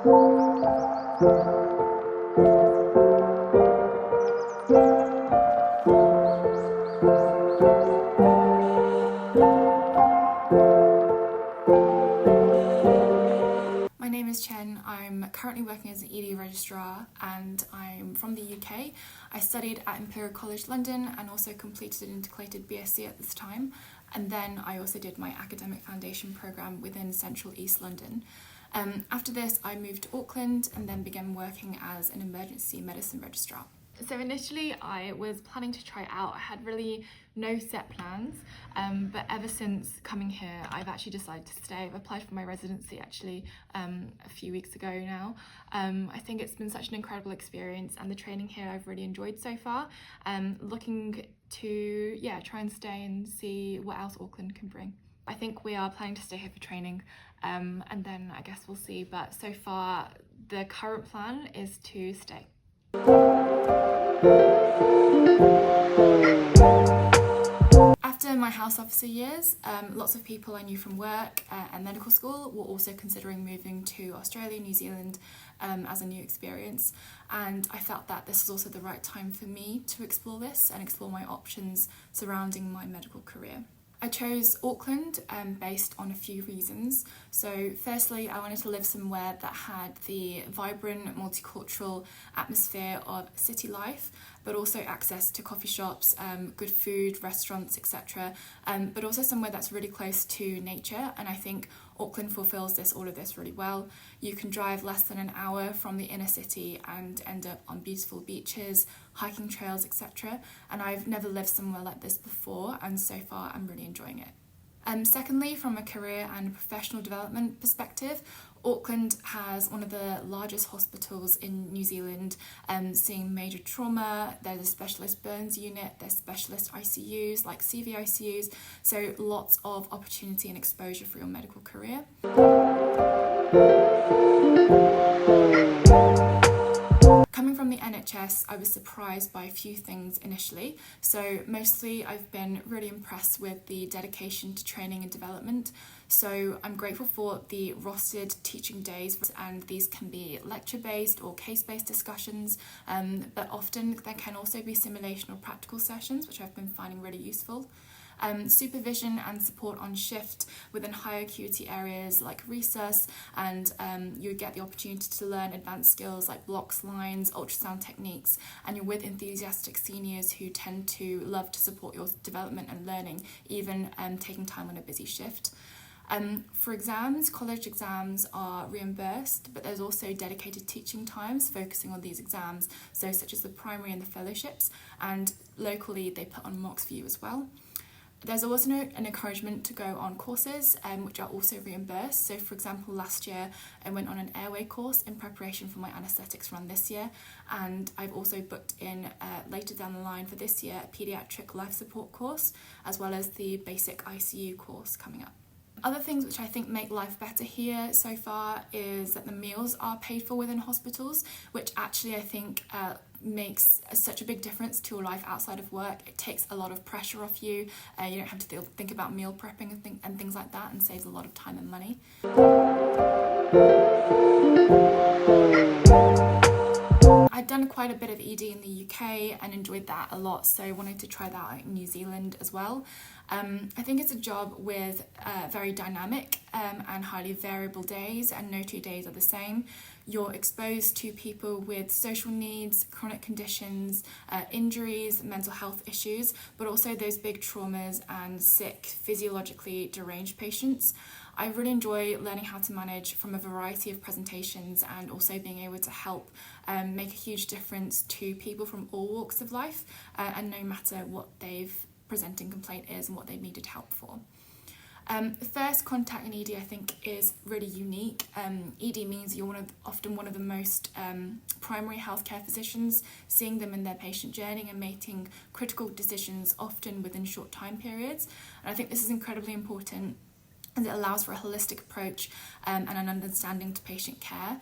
My name is Chen. I'm currently working as an ED registrar and I'm from the UK. I studied at Imperial College London and also completed an intercalated BSc at this time. And then I also did my academic foundation programme within Central East London. After this, I moved to Auckland and then began working as an emergency medicine registrar. So initially I was planning to try it out. I had really no set plans, but ever since coming here, I've actually decided to stay. I've applied for my residency actually a few weeks ago now. I think it's been such an incredible experience and the training here I've really enjoyed so far. Looking to try and stay and see what else Auckland can bring. I think we are planning to stay here for training and then I guess we'll see, but so far the current plan is to stay. After my house officer years, lots of people I knew from work and medical school were also considering moving to Australia, New Zealand as a new experience, and I felt that this was also the right time for me to explore this and explore my options surrounding my medical career. I chose Auckland based on a few reasons. So firstly, I wanted to live somewhere that had the vibrant multicultural atmosphere of city life, but also access to coffee shops, good food, restaurants, etc. But also somewhere that's really close to nature, and I think Auckland fulfills all of this really well. You can drive less than an hour from the inner city and end up on beautiful beaches, hiking trails, etc. And I've never lived somewhere like this before, and so far I'm really enjoying it. Secondly, from a career and professional development perspective, Auckland has one of the largest hospitals in New Zealand, seeing major trauma. There's a specialist burns unit, there's specialist ICUs like CV ICUs, so lots of opportunity and exposure for your medical career. Coming from the NHS, I was surprised by a few things initially. So mostly I've been really impressed with the dedication to training and development. So I'm grateful for the rostered teaching days, and these can be lecture-based or case-based discussions, but often there can also be simulation or practical sessions, which I've been finding really useful. Supervision and support on shift within higher acuity areas like resus, and you would get the opportunity to learn advanced skills like blocks, lines, ultrasound techniques, and you're with enthusiastic seniors who tend to love to support your development and learning, even taking time on a busy shift. For exams, college exams are reimbursed, but there's also dedicated teaching times focusing on these exams, so such as the primary and the fellowships, and locally they put on mocks for you as well. There's also an encouragement to go on courses which are also reimbursed. So for example, last year I went on an airway course in preparation for my anaesthetics run this year, and I've also booked in later down the line for this year a paediatric life support course, as well as the basic ICU course coming up. Other things which I think make life better here so far is that the meals are paid for within hospitals, which actually I think makes such a big difference to your life outside of work. It takes a lot of pressure off you. You don't have to think about meal prepping and things like that, and saves a lot of time and money. I'd done quite a bit of ED in the UK and enjoyed that a lot, so I wanted to try that out in New Zealand as well. I think it's a job with very dynamic and highly variable days, and no 2 days are the same. You're exposed to people with social needs, chronic conditions, injuries, mental health issues, but also those big traumas and sick, physiologically deranged patients. I really enjoy learning how to manage from a variety of presentations, and also being able to help make a huge difference to people from all walks of life, and no matter what they've presenting complaint is and what they needed help for. The first contact in ED I think is really unique. ED means you're often one of the most primary healthcare physicians, seeing them in their patient journey and making critical decisions often within short time periods. And I think this is incredibly important, as it allows for a holistic approach and an understanding to patient care.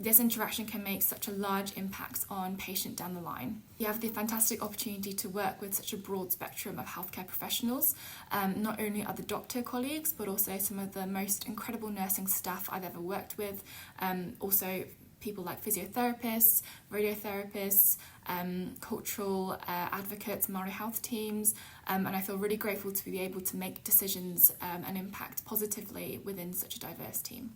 this interaction can make such a large impact on patient down the line. You have the fantastic opportunity to work with such a broad spectrum of healthcare professionals, not only other doctor colleagues, but also some of the most incredible nursing staff I've ever worked with, also people like physiotherapists, radiotherapists, cultural advocates, Māori health teams, and I feel really grateful to be able to make decisions and impact positively within such a diverse team.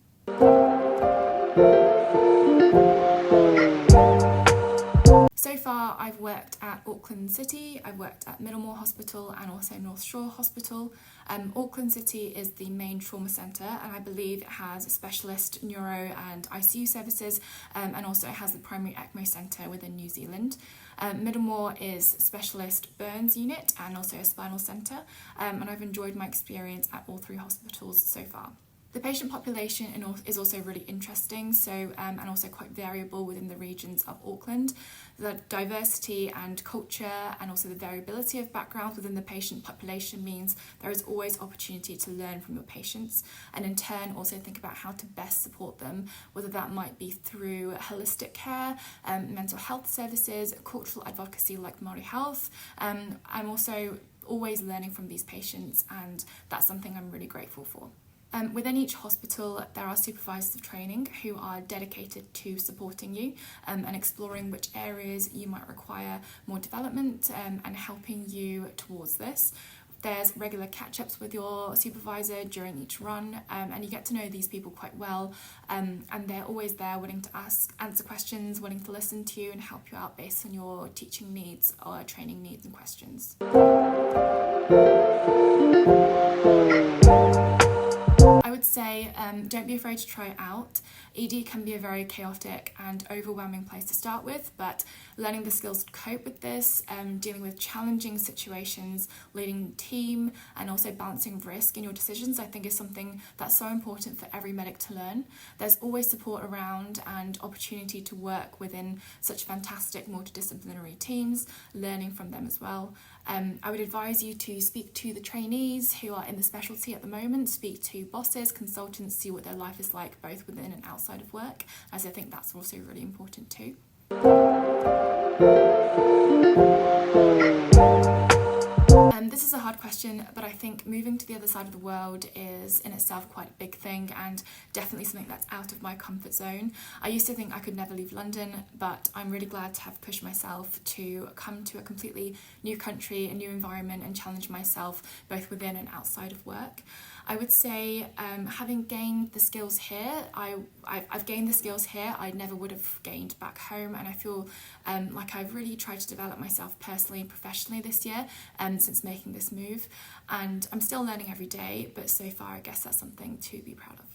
So far, I've worked at Auckland City, I've worked at Middlemore Hospital and also North Shore Hospital. Auckland City is the main trauma centre, and I believe it has specialist neuro and ICU services, and also it has the primary ECMO centre within New Zealand. Middlemore is specialist burns unit and also a spinal centre, and I've enjoyed my experience at all three hospitals so far. The patient population is also really interesting, and also quite variable within the regions of Auckland. The diversity and culture and also the variability of backgrounds within the patient population means there is always opportunity to learn from your patients, and in turn also think about how to best support them, whether that might be through holistic care, mental health services, cultural advocacy like Māori Health. I'm also always learning from these patients, and that's something I'm really grateful for. Within each hospital, there are supervisors of training who are dedicated to supporting you and exploring which areas you might require more development and helping you towards this. There's regular catch-ups with your supervisor during each run, and you get to know these people quite well, and they're always there willing to answer questions, willing to listen to you and help you out based on your teaching needs or training needs and questions. I would say don't be afraid to try it out. ED can be a very chaotic and overwhelming place to start with, but learning the skills to cope with this, dealing with challenging situations, leading a team, and also balancing risk in your decisions, I think is something that's so important for every medic to learn. There's always support around and opportunity to work within such fantastic multidisciplinary teams, learning from them as well. I would advise you to speak to the trainees who are in the specialty at the moment, speak to bosses, consultants, see what their life is like both within and outside of work, as I think that's also really important too. This is a hard question, but I think moving to the other side of the world is in itself quite a big thing and definitely something that's out of my comfort zone. I used to think I could never leave London, but I'm really glad to have pushed myself to come to a completely new country, a new environment, and challenge myself both within and outside of work. I would say having gained the skills here, I've gained the skills here I never would have gained back home, and I feel like I've really tried to develop myself personally and professionally this year since making this move, and I'm still learning every day, but so far I guess that's something to be proud of.